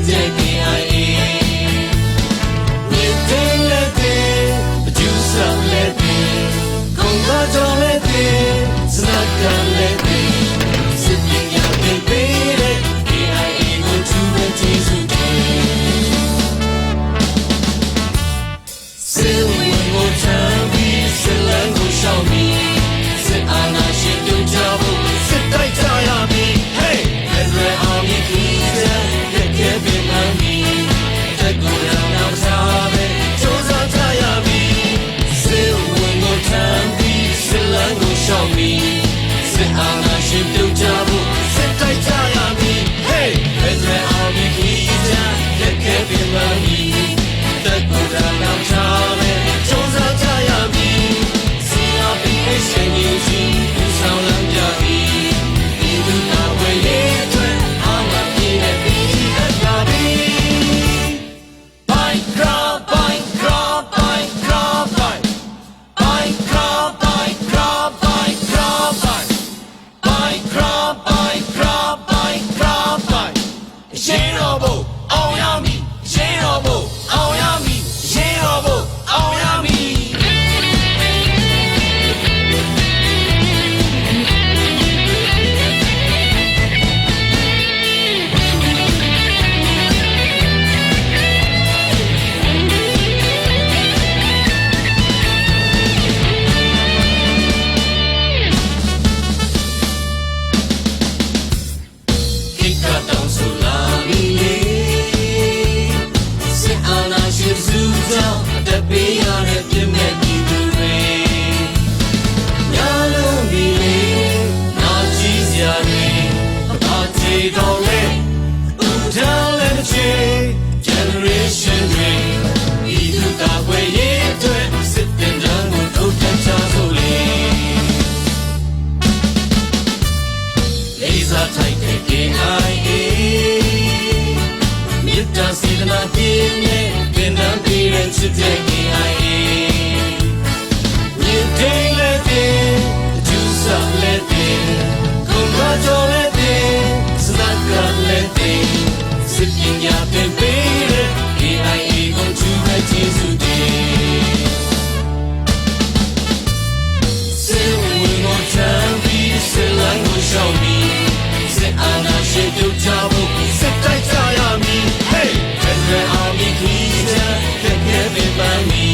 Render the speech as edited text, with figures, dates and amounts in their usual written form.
တဲ့ KIA မြစ်တင်လက်တင်အကျူဆောင်လက်တင်ကုန်းကားကြောင့်လက်တင်စနတ်ကလက်တင်စစ်ပညာသင်ပေးတဲ့ KIA ကိုထူးတဲ့ကျေးဇူးတင်စစ်ဝင်ကိုထမ်းပြီးစစ်လမ်းကိုရှောင်ပြီးစစ်အာဏာရှင်ပြုတ်ကြဖို့စစ်တိုက်ကြရမည် Hey Federal Army ကြီးတဲ့လက်ခဲပင်မှန်ပြီးတက်ကိုရအောင်စားပဲစူးစမ်းကြရမည်စစ်ဝင်ကိုထမ်းပြီးစစ်လမ်းကိုရှောင်ပြီးစစ်အာဏာရှင်ပြုတ်ကြဖို့စစ်တိုက်ကြရမည် Hey Federal Army ကြီးတဲ့လက်ခဲပင်မှန်ပြီးတက်ကိုရအောင်စားပဲစူးစမ်းကြရမည် CRPH ရှင်ကြီးဦးဆောင်လမ်းပြပြီးဒီလူနာဝေးရဲ့အတွက်အားမပြေတဲ့ပြည်အပ်လာပြီ Bike crowd bike crowd bike crowd bike bike crowd bike crowd bike crowd bike bike crowd bike crowd bike crowd bike ရှင်တော်ဘုအောင်ရမည်ရှင်တော်ဘုအောင်ရမည်ရှင်တော်ဘုအောင်ရမည် Generation တွေဤသူတာဝယ်ရေးအတွက်စစ်တင်တန်းကိုထုတ်ပြန်ချဆိုလေလေးစားထိုက်တဲ့ KIA မြစ်တာစေတနာပြင်းနဲ့ပင်တန်းပြီးတဲ့ချစ်တဲ့ KIA မြစ်တိန်လက်တင်အကျူဆောင်လက်တင်ကုန်းကားကြော်လက်တင်စနတ်ကလက်တင်စစ်ပညာသင်ပေးတဲ့ KIA ကိုထူးတဲ့ကျေးဇူးတင်စစ်ဝင်ကိုထမ်းပြီးစစ်လမ်းကိုရှောင်ပြီးစစ်အာဏာရှင်ပြုတ်ကြဖို့စစ်တိုက်ကြရမည် Hey Federal Army ကြီးတဲ့ကဲပင်ပန်းမီ